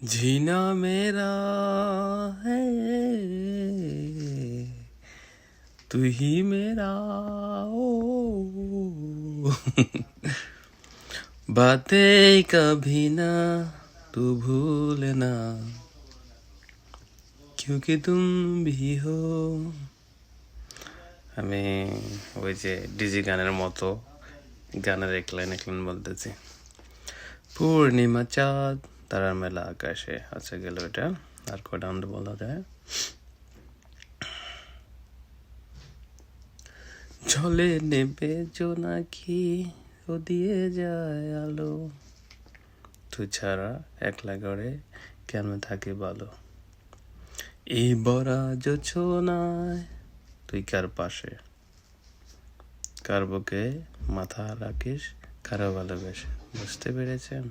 जीना मेरा है तू ही मेरा ओ बातें कभी ना तू भूलना क्योंकि तुम भी हो। আমি ওই যে ডিজি গানের মতো গানের এক লাইন বলতেছি। পূর্ণিমা চাঁদ তারার মেলা আকাশে, আচ্ছা গেল এটা। আর কয়টা আনন্দ বলা যায়? জলে নেবে জোনাকি ও দিয়ে যায় আলো, তুই ছাড়া একলা ঘরে কেন থাকে ভালো। এই বড়া জোছনায় তুই কার পাশে, কার বুকে মাথা রাখিস, কারো ভালোবেসে। বুঝতে পেরেছেন?